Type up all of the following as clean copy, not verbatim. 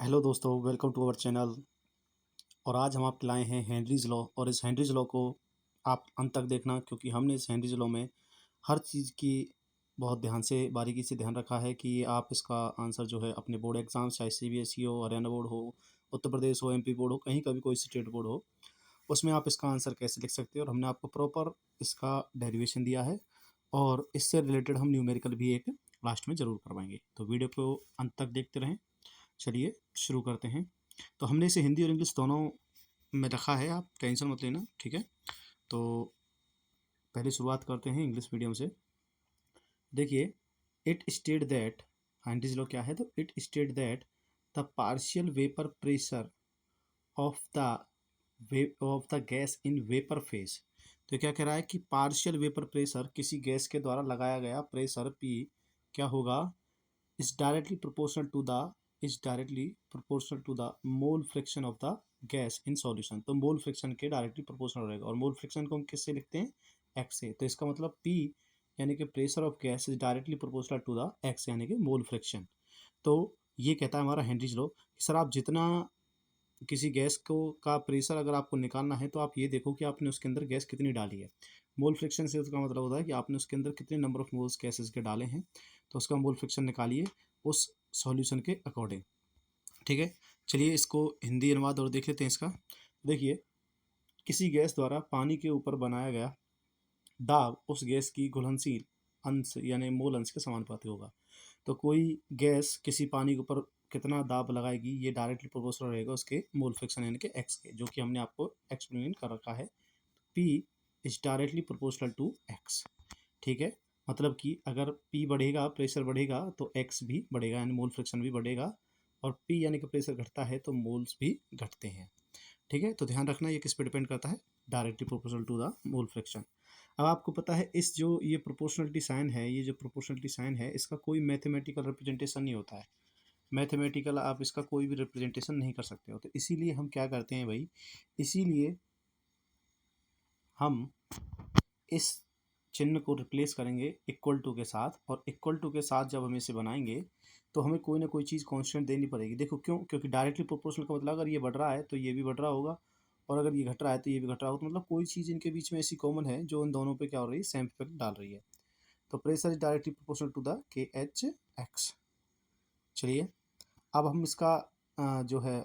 Hello दोस्तों, welcome to our channel. और आज हम आपके लाए हैं हेनरीज लॉ। और इस हेनरीज लॉ को आप अंत तक देखना, क्योंकि हमने इस हेनरीज लॉ में हर चीज़ की बहुत ध्यान से बारीकी से ध्यान रखा है कि आप इसका आंसर जो है अपने बोर्ड एग्जाम, चाहे सीबीएसई हो, हरियाणा बोर्ड हो, उत्तर प्रदेश हो, एमपी बोर्ड हो, कहीं का भी कोई स्टेट बोर्ड हो, उसमें आप इसका आंसर कैसे लिख सकते हो। और हमने आपको प्रॉपर इसका डेरिवेशन दिया है, और इससे रिलेटेड हम न्यूमेरिकल भी एक लास्ट में ज़रूर करवाएंगे। तो वीडियो को अंत तक देखते रहें। चलिए शुरू करते हैं। तो हमने इसे हिंदी और इंग्लिश दोनों में रखा है, आप टेंशन मत लेना, ठीक है। तो पहले शुरुआत करते हैं इंग्लिश मीडियम से। देखिए, इट स्टेट दैट, हाइंटिज लॉ क्या है, तो it state that the partial vapour pressure of the gas in vapour phase. तो क्या कह रहा है कि पार्शियल वेपर प्रेशर, किसी गैस के द्वारा लगाया गया प्रेशर पी क्या होगा, is directly proportional to the is directly proportional to the mole fraction of the gas in solution। तो मोल फ्रिक्शन के डायरेक्टली प्रोपोर्शनल रहेगा। और मोल फ्रिक्शन को हम किससे लिखते हैं, एक्स से। तो इसका मतलब P यानी कि pressure of gas is directly proportional to the x यानी कि मोल फ्रिक्शन। तो ये कहता है हमारा हेनरीज लॉ कि सर, आप जितना किसी गैस को का प्रेशर अगर आपको निकालना है, तो आप ये देखो कि आपने उसके अंदर गैस कितनी डाली है। मोल फ्रिक्शन से उसका मतलब होता है कि आपने उसके अंदर कितने नंबर ऑफ मोल्स गैसेस के डाले हैं। तो उसका मोल फ्रिक्शन निकालिए उस सॉल्यूशन के अकॉर्डिंग, ठीक है। चलिए इसको हिंदी अनुवाद और देख लेते हैं इसका। देखिए, किसी गैस द्वारा पानी के ऊपर बनाया गया दाब उस गैस की घुलनशील अंश यानी मोल अंश के समानुपाती होगा। तो कोई गैस किसी पानी के ऊपर कितना दाब लगाएगी, ये डायरेक्टली प्रोपोर्शनल रहेगा उसके मोल फ्रिक्शन यानी कि एक्स के, जो कि हमने आपको एक्सप्लेन कर रखा है। P is directly proportional to x, ठीक है। मतलब कि अगर पी बढ़ेगा, प्रेशर बढ़ेगा, तो एक्स भी बढ़ेगा यानी मोल फ्रिक्शन भी बढ़ेगा। और पी यानी कि प्रेशर घटता है तो मोल्स भी घटते हैं, ठीक है। तो ध्यान रखना, ये किस पे डिपेंड करता है, directly proportional to the mole fraction. अब आपको पता है इस जो ये प्रोपोर्शनलिटी साइन है, ये जो प्रोपोर्शनलिटी साइन है, इसका कोई मैथमेटिकल रिप्रेजेंटेशन नहीं होता है। मैथमेटिकल आप इसका कोई भी रिप्रेजेंटेशन नहीं कर सकते हो। तो इसीलिए हम क्या करते हैं भाई, इसीलिए हम इस चिन्ह को रिप्लेस करेंगे इक्वल टू के साथ। और इक्वल टू के साथ जब हम इसे बनाएंगे, तो हमें कोई ना कोई चीज़ कांस्टेंट देनी पड़ेगी। देखो क्यों, क्योंकि डायरेक्टली प्रोपोर्शनल का मतलब अगर ये बढ़ रहा है तो ये भी बढ़ रहा होगा, और अगर ये घट रहा है तो ये भी घट रहा होगा। तो मतलब कोई चीज़ इनके बीच में ऐसी कॉमन है जो इन दोनों पे क्या हो रही है, सेम इफेक्ट डाल रही है। तो pressure is directly proportional to the K H x. चलिए, अब हम इसका जो है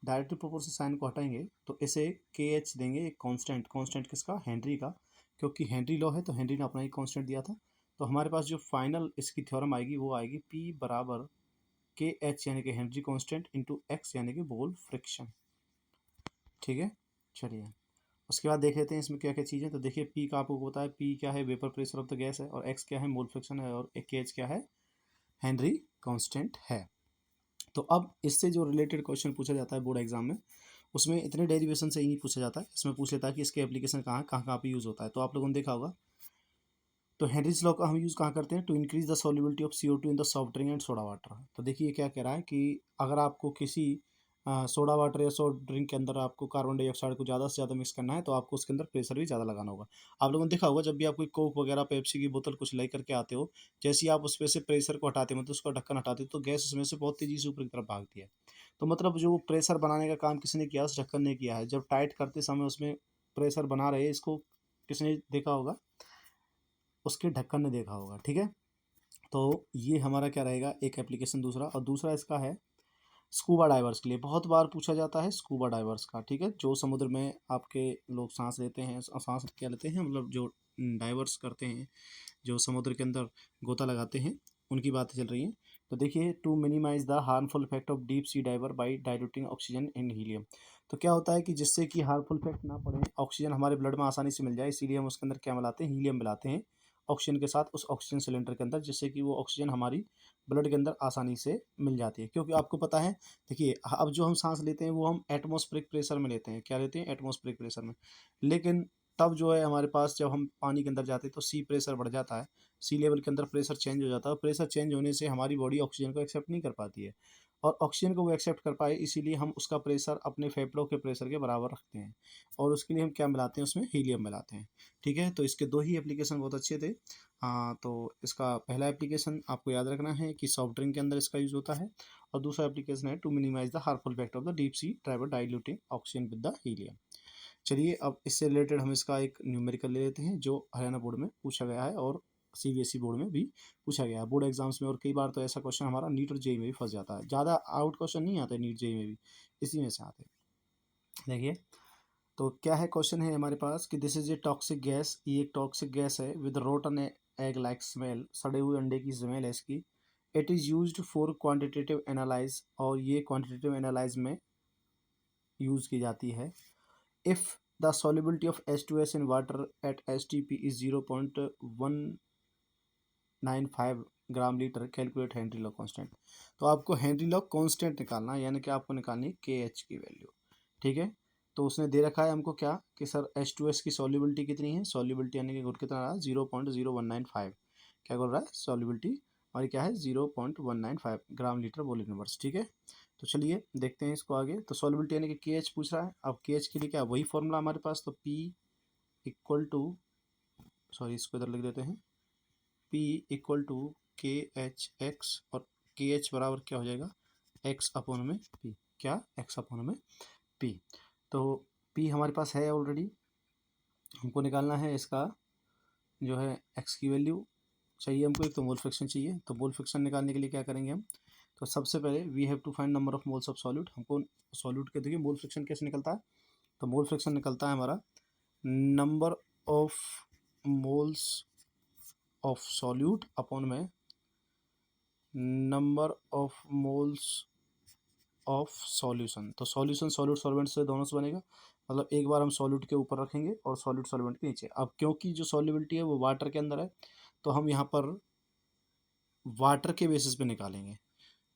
डायरेक्टली प्रोपोर्शनल साइन को हटाएंगे, तो इसे के एच देंगे, एक कांस्टेंट। कांस्टेंट किसका, हेनरी का, क्योंकि हेनरी लॉ है तो हेनरी ने अपना ही कांस्टेंट दिया था। तो हमारे पास जो फाइनल इसकी थ्योरम आएगी वो आएगी पी बराबर के एच यानी कि हेनरी कांस्टेंट इंटू एक्स यानी कि मोल फ्रिक्शन, ठीक है। चलिए उसके बाद देख लेते हैं इसमें क्या क्या चीज़ें। तो देखिए, पी का आपको पता है, पी क्या है, vapour pressure of the gas है, और एक्स क्या है, मोल फ्रिक्शन है, और के एच क्या है, हेनरी कांस्टेंट है। तो अब इससे जो रिलेटेड क्वेश्चन पूछा जाता है बोर्ड एग्जाम में, उसमें इतने डेरिवेशन से ही नहीं पूछा जाता है। इसमें पूछ लेता है कि इसके एप्लीकेशन कहाँ कहाँ कहाँ पे यूज़ होता है। तो आप लोगों ने देखा होगा, तो हेनरीज लॉ का हम यूज़ कहाँ करते हैं, to increase the solubility of CO2 in the soft drink and soda water. तो देखिए क्या कह रहा है कि अगर आपको किसी सोडा वाटर या सॉफ्ट ड्रिंक के अंदर आपको कार्बन डाइऑक्साइड को ज़्यादा से ज़्यादा मिक्स करना है, तो आपको उसके अंदर प्रेशर भी ज़्यादा लगाना होगा। आप लोगों ने देखा होगा, जब भी आप कोई कोक वगैरह, पेप्सी की बोतल कुछ ले करके आते हो, जैसे ही आप उसमें से प्रेशर को हटाते हो, मतलब उसका ढक्कन हटाते हो, तो गैस उसमें से बहुत तेज़ी से ऊपर की तरफ भागती है। तो मतलब जो प्रेशर बनाने का काम किसने किया, उस ढक्कन ने किया है। जब टाइट करते समय उसमें प्रेशर बना रहे, इसको किसने देखा होगा, उसके ढक्कन ने देखा होगा, ठीक है। तो ये हमारा क्या रहेगा, एक एप्लीकेशन दूसरा। और दूसरा इसका है स्कूबा डाइवर्स के लिए, बहुत बार पूछा जाता है स्कूबा डाइवर्स का, ठीक है। जो समुद्र में आपके लोग सांस लेते हैं, सांस क्या लेते हैं, मतलब जो डाइवर्स करते हैं, जो समुद्र के अंदर गोता लगाते हैं, उनकी बातें चल रही हैं। तो देखिए, to minimise the harmful effect of deep sea diver by diluting oxygen in helium. तो क्या होता है कि जिससे कि हार्मफुल इफेक्ट ना पड़े, ऑक्सीजन हमारे ब्लड में आसानी से मिल जाए, इसीलिए हम उसके अंदर क्या मिलाते हैं, हीलियम मिलाते हैं ऑक्सीजन के साथ, उस ऑक्सीजन सिलेंडर के अंदर, जिससे कि वो ऑक्सीजन हमारी ब्लड के अंदर आसानी से मिल जाती है। क्योंकि आपको पता है, देखिए अब जो हम सांस लेते हैं वो हम एटमॉस्फेरिक प्रेशर में लेते हैं, क्या लेते हैं, एटमॉस्फेरिक प्रेशर में। लेकिन तब जो है हमारे पास, जब हम पानी के अंदर जाते हैं तो सी प्रेशर बढ़ जाता है, सी लेवल के अंदर प्रेशर चेंज हो जाता है, और प्रेशर चेंज होने से हमारी बॉडी ऑक्सीजन को एक्सेप्ट नहीं कर पाती है। और ऑक्सीजन को वो एक्सेप्ट कर पाए, इसीलिए हम उसका प्रेशर अपने फेफड़ों के प्रेशर के बराबर रखते हैं, और उसके लिए हम क्या मिलाते हैं, उसमें हीलियम मिलाते हैं। ठीक है, तो इसके दो ही एप्लीकेशन बहुत अच्छे थे। हाँ, तो इसका पहला एप्लीकेशन आपको याद रखना है कि सॉफ्ट ड्रिंक के अंदर इसका यूज़ होता है, और दूसरा एप्लीकेशन है to minimise the harmful effect of the deep sea travel diluting oxygen with the helium. चलिए, अब इससे रिलेटेड हम इसका एक न्यूमेरिकल ले लेते हैं जो हरियाणा बोर्ड में पूछा गया है, और सीबीएसई बोर्ड में भी पूछा गया है, बोर्ड एग्जाम्स में। और कई बार तो ऐसा क्वेश्चन हमारा नीट और जेई में भी फंस जाता है, ज़्यादा आउट क्वेश्चन नहीं आते नीट जेई में भी, इसी में से आते हैं। देखिए, तो क्या है, क्वेश्चन है हमारे पास कि this is a toxic gas, ये एक टॉक्सिक गैस है with rotten egg like smell, सड़े हुए अंडे की स्मेल है इसकी। It is used for quantitative analyse, और ये क्वांटिटेटिव एनालाइज में यूज़ की जाती है। If the solubility of H2S in water at STP is 0.195 gram litre, calculate Henry law constant. तो आपको हेनरी लॉ कांस्टेंट निकालना है, यानी कि आपको निकालनी है KH की वैल्यू। ठीक है, तो उसने दे रखा है हमको क्या कि सर H2S की सॉल्युबिलिटी कितनी है, सॉल्युबिलिटी यानी कि गुड कितना रहा है 0.0195, क्या बोल रहा है सॉल्युबिलिटी, और क्या है 0.195 ग्राम लीटर वॉल्यूम यूनिवर्स। ठीक है, तो चलिए देखते हैं इसको आगे। तो सॉल्युबिलिटी यानी कि KH पूछ रहा है, अब KH के लिए क्या वही फॉर्मूला हमारे पास, तो P इक्वल टू, सॉरी इसको इधर लिख देते हैं, P इक्वल टू KH और KH बराबर क्या हो जाएगा x अपॉन में P, क्या x अपॉन में P। तो P हमारे पास है ऑलरेडी, हमको निकालना है इसका जो है x की वैल्यू चाहिए हमको, एक तो मोल फ्रैक्शन चाहिए। तो मोल फ्रैक्शन निकालने के लिए क्या करेंगे हम, तो सबसे पहले we have to find number of moles of solute. हमको सॉल्यूट के, देखिए मोल फ्रैक्शन कैसे निकलता है, तो मोल फ्रैक्शन निकलता है हमारा number of moles of solute upon में number of moles of solution. तो सॉल्यूशन सॉल्यूट सॉल्वेंट से दोनों से बनेगा, मतलब एक बार हम सॉल्यूट के ऊपर रखेंगे और सॉल्यूट सॉल्वेंट के नीचे। अब क्योंकि जो सॉल्युबिलिटी है वो वाटर के अंदर है, तो हम यहाँ पर वाटर के बेसिस पे निकालेंगे।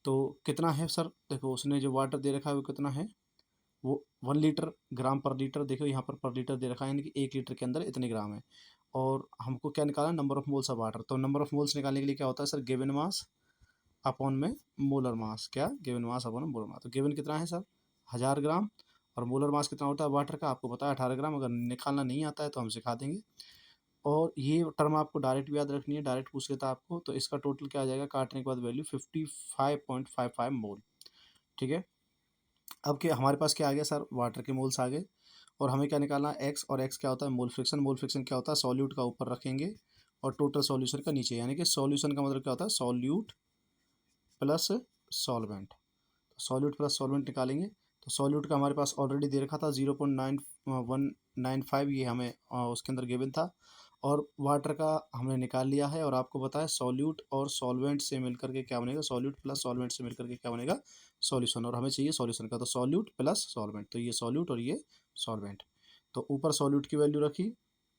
तो कितना है सर, देखो उसने जो वाटर दे रखा है वो कितना है, वो 1 लीटर ग्राम पर लीटर, देखो यहाँ पर लीटर दे रखा है, यानी कि 1 लीटर के अंदर इतने ग्राम है। और हमको क्या निकालना, number of moles of water. तो नंबर ऑफ मोल्स निकालने के लिए क्या होता है सर, गिवन मास अपॉन में मोलर मास, क्या गिवन मास अपॉन में मोलर मास। तो गिवन कितना है सर 1000 ग्राम, और मोलर मास कितना होता है वाटर का, आपको पता है 18 ग्राम। अगर निकालना नहीं आता है तो हम सिखा देंगे, और ये टर्म आपको डायरेक्ट भी याद रखनी है, डायरेक्ट पूछ लेता है आपको। तो इसका टोटल क्या आ जाएगा काटने के बाद वैल्यू 55.55 मोल। ठीक है, अब क्या हमारे पास क्या आ गया सर, वाटर के मोल्स आ गए, और हमें क्या निकालना है एक्स, और एक्स क्या होता है मोल फ्रिक्शन। मोल फ्रिक्शन क्या होता है, सॉल्यूट का ऊपर रखेंगे और टोटल सॉल्यूशन का नीचे, यानी कि सॉल्यूशन का मतलब क्या होता है solute plus solvent. Solute plus solvent निकालेंगे, तो सॉल्यूट का हमारे पास ऑलरेडी दे रखा था 0.9195, ये हमें उसके अंदर गिवन था, और वाटर का हमने निकाल लिया है। और आपको पता है सॉल्यूट और सॉल्वेंट से मिलकर के क्या बनेगा, सॉल्यूट प्लस सॉल्वेंट से मिलकर के क्या बनेगा सॉल्यूशन, और हमें चाहिए सॉल्यूशन का, तो सॉल्यूट प्लस सॉल्वेंट, तो ये सॉल्यूट और ये सॉल्वेंट। तो ऊपर सॉल्यूट की वैल्यू रखी,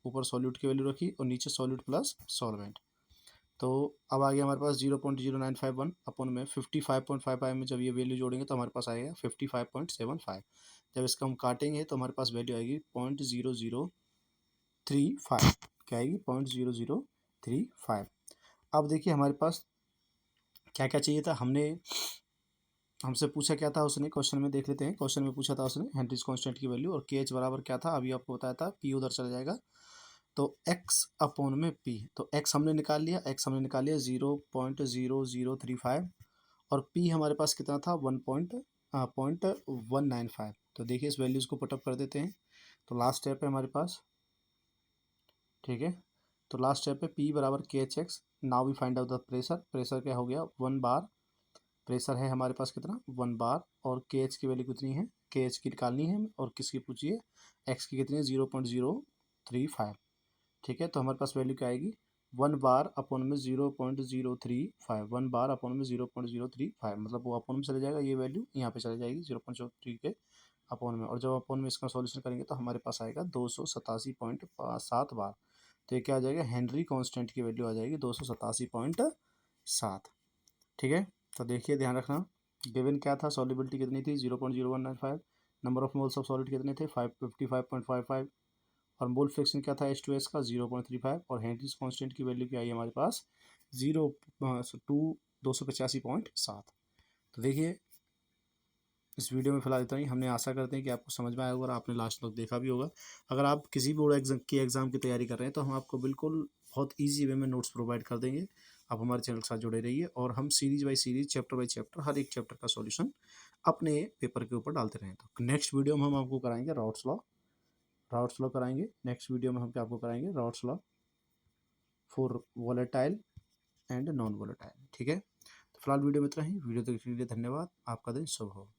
ऊपर सॉल्यूट की वैल्यू रखी, और नीचे सॉल्यूट प्लस सॉल्वेंट। तो अब आ गया हमारे पास 0.0951 अपन में 55.55 में जब ये वैल्यू जोड़ेंगे तो हमारे पास आएगा 55.75। जब इसका हम काटेंगे तो हमारे पास वैल्यू आएगी 0.0035, क्या आएगी 0.0035। अब देखिए हमारे पास क्या क्या चाहिए था, हमसे पूछा क्या था उसने क्वेश्चन में, देख लेते हैं। क्वेश्चन में पूछा था उसने हेनरीज कांस्टेंट की वैल्यू, और KH बराबर क्या था अभी आपको बताया था, P उधर चला जाएगा, तो x अपॉन में P। तो x हमने निकाल लिया, 0.0035, और P हमारे पास कितना था 1.195। तो देखिए इस वैल्यूज़ को पुटअप कर देते हैं। तो लास्ट स्टेप है हमारे पास, ठीक है, तो लास्ट स्टेप है P बराबर KHX। Now we find out the pressure. Pressure क्या हो गया 1 बार, प्रेशर है हमारे पास कितना 1 बार, और KH की वैल्यू कितनी है, KH की निकालनी है, और किसकी पूछिए x की कितनी है 0.035। ठीक है, तो हमारे पास वैल्यू क्या आएगी 1 बार अपॉन में 0.035, 1 बार अपॉन में 0.035, मतलब वो अपॉन में चले जाएगा, ये वैल्यू यहाँ पे चले जाएगी 0.03 के अपॉन में, और जब अपॉन में इसका सॉल्यूशन करेंगे तो हमारे पास आएगा 287.7 बार। तो ये क्या आ जाएगा हेनरी कांस्टेंट की वैल्यू आ जाएगी 287.7। ठीक है, तो देखिए ध्यान रखना, गिवन क्या था सॉल्युबिलिटी कितनी थी 0.0195, number of moles of solid कितने थे 55.55, और मोल फ्रैक्शन क्या था H2S का 0.35, और हेनरीज कांस्टेंट की वैल्यू क्या आई हमारे पास 285.7। तो देखिए इस वीडियो में फिलहाल इतना ही। हमने आशा करते हैं कि आपको समझ में आया होगा और आपने लास्ट तक देखा भी होगा। अगर आप किसी भी बोर्ड एग्ज़ाम की तैयारी कर रहे हैं तो हम आपको बिल्कुल बहुत ईजी वे में नोट्स प्रोवाइड कर देंगे। आप हमारे चैनल के साथ जुड़े रहिए और हम series by series, chapter by chapter, हर एक चैप्टर का सॉल्यूशन अपने पेपर के ऊपर डालते रहें। तो नेक्स्ट वीडियो में हम आपको कराएंगे राउट्स लॉ कराएंगे। नेक्स्ट वीडियो में हम आपको कराएंगे routes law for volatile and non volatile. ठीक है, तो फिलहाल वीडियो में इतना ही। वीडियो देखने के लिए धन्यवाद। आपका दिन शुभ हो।